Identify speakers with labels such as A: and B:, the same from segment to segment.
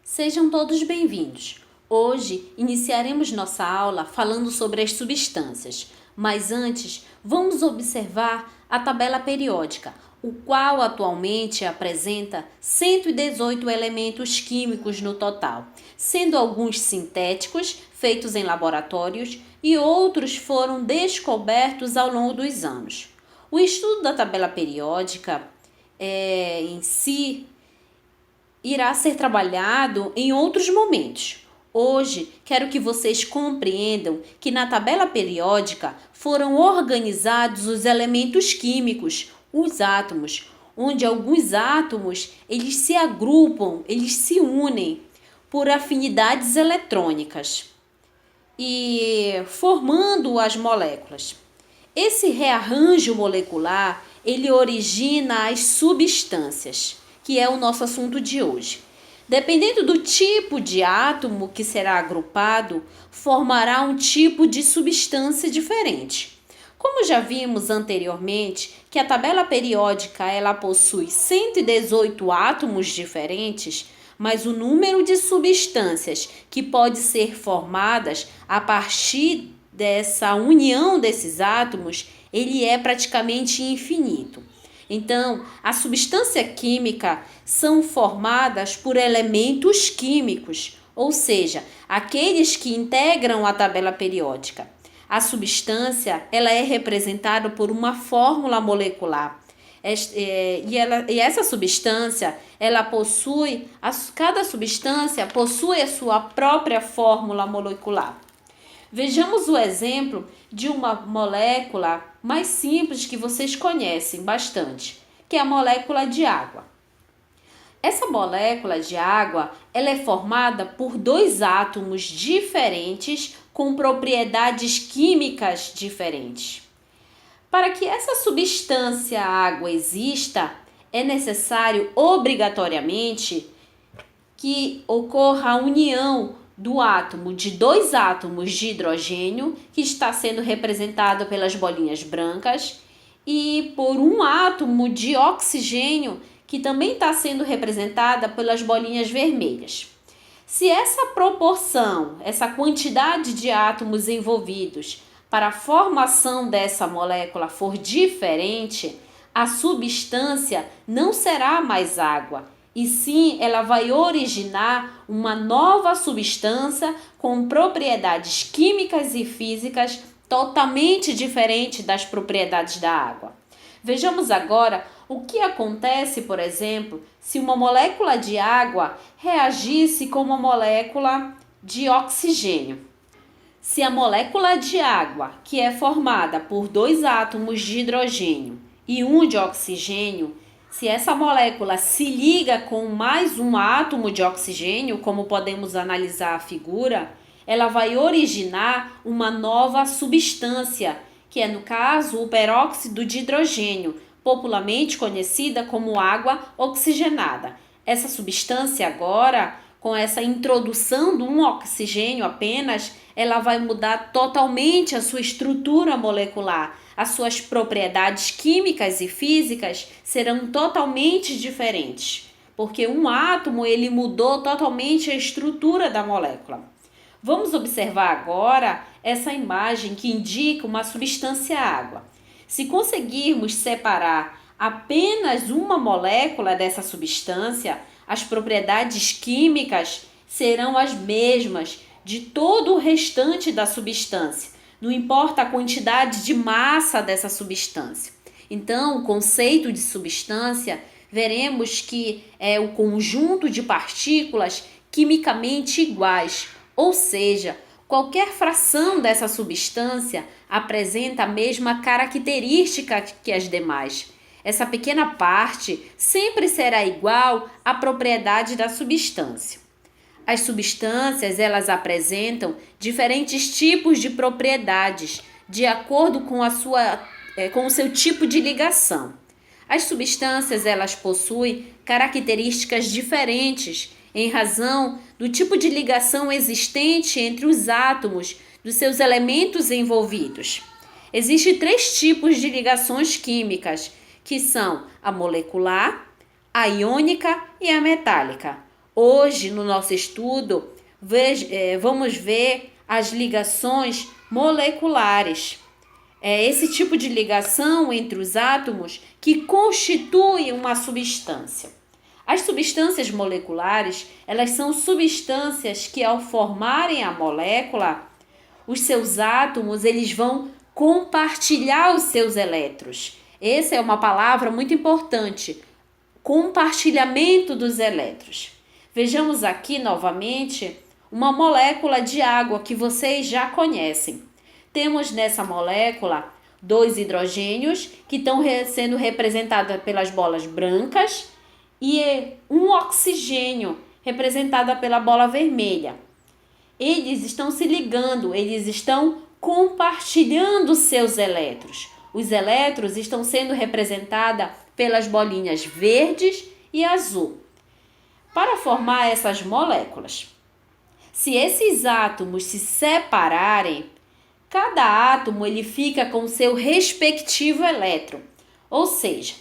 A: Sejam todos bem-vindos. Hoje iniciaremos nossa aula falando sobre as substâncias, mas antes vamos observar a tabela periódica, o qual atualmente apresenta 118 elementos químicos no total, sendo alguns sintéticos, feitos em laboratórios, e outros foram descobertos ao longo dos anos. O estudo da tabela periódica em si irá ser trabalhado em outros momentos. Hoje, quero que vocês compreendam que na tabela periódica foram organizados os elementos químicos, os átomos, onde alguns átomos eles se agrupam, eles se unem por afinidades eletrônicas e formando as moléculas. Esse rearranjo molecular, ele origina as substâncias, que é o nosso assunto de hoje. Dependendo do tipo de átomo que será agrupado, formará um tipo de substância diferente. Como já vimos anteriormente, que a tabela periódica ela possui 118 átomos diferentes, mas o número de substâncias que pode ser formadas a partir dessa união desses átomos, ele é praticamente infinito. Então, a substância química são formadas por elementos químicos, ou seja, aqueles que integram a tabela periódica. A substância ela é representada por uma fórmula molecular. E essa substância, cada substância possui a sua própria fórmula molecular. Vejamos o exemplo de uma molécula mais simples que vocês conhecem bastante, que é a molécula de água. Essa molécula de água, ela é formada por dois átomos diferentes com propriedades químicas diferentes. Para que essa substância água exista, é necessário obrigatoriamente que ocorra a união do átomo de dois átomos de hidrogênio, que está sendo representado pelas bolinhas brancas, e por um átomo de oxigênio, que também está sendo representada pelas bolinhas vermelhas. Se essa proporção, essa quantidade de átomos envolvidos para a formação dessa molécula for diferente, a substância não será mais água, e sim ela vai originar uma nova substância com propriedades químicas e físicas totalmente diferentes das propriedades da água. Vejamos agora o que acontece, por exemplo, se uma molécula de água reagisse com uma molécula de oxigênio. Se a molécula de água, que é formada por dois átomos de hidrogênio e um de oxigênio, se essa molécula se liga com mais um átomo de oxigênio, como podemos analisar a figura, ela vai originar uma nova substância, que é, no caso, o peróxido de hidrogênio, popularmente conhecida como água oxigenada. Essa substância agora, com essa introdução de um oxigênio apenas, ela vai mudar totalmente a sua estrutura molecular. As suas propriedades químicas e físicas serão totalmente diferentes, porque um átomo ele mudou totalmente a estrutura da molécula. Vamos observar agora essa imagem que indica uma substância água. Se conseguirmos separar apenas uma molécula dessa substância, as propriedades químicas serão as mesmas de todo o restante da substância. Não importa a quantidade de massa dessa substância. Então, o conceito de substância, veremos que é o conjunto de partículas quimicamente iguais, ou seja, qualquer fração dessa substância apresenta a mesma característica que as demais. Essa pequena parte sempre será igual à propriedade da substância. As substâncias, elas apresentam diferentes tipos de propriedades, de acordo com com o seu tipo de ligação. As substâncias, elas possuem características diferentes em razão do tipo de ligação existente entre os átomos dos seus elementos envolvidos. Existem três tipos de ligações químicas, que são a molecular, a iônica e a metálica. Hoje, no nosso estudo, vamos ver as ligações moleculares. É esse tipo de ligação entre os átomos que constitui uma substância. As substâncias moleculares, elas são substâncias que, ao formarem a molécula, os seus átomos eles vão compartilhar os seus elétrons. Essa é uma palavra muito importante, compartilhamento dos elétrons. Vejamos aqui novamente uma molécula de água que vocês já conhecem. Temos nessa molécula 2 hidrogênios que estão sendo representados pelas bolas brancas e um oxigênio representada pela bola vermelha. Eles estão se ligando, eles estão compartilhando seus elétrons. Os elétrons estão sendo representados pelas bolinhas verdes e azul. Para formar essas moléculas, se esses átomos se separarem, cada átomo ele fica com seu respectivo elétron. Ou seja,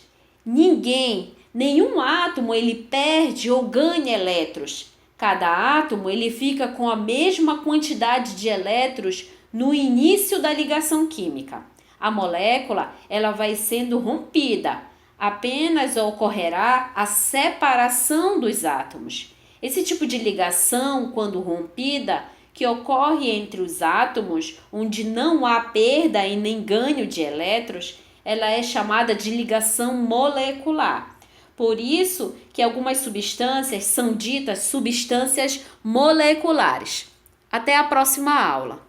A: nenhum átomo ele perde ou ganha elétrons. Cada átomo ele fica com a mesma quantidade de elétrons no início da ligação química. A molécula ela vai sendo rompida. Apenas ocorrerá a separação dos átomos. Esse tipo de ligação, quando rompida, que ocorre entre os átomos, onde não há perda e nem ganho de elétrons, ela é chamada de ligação molecular. Por isso que algumas substâncias são ditas substâncias moleculares. Até a próxima aula.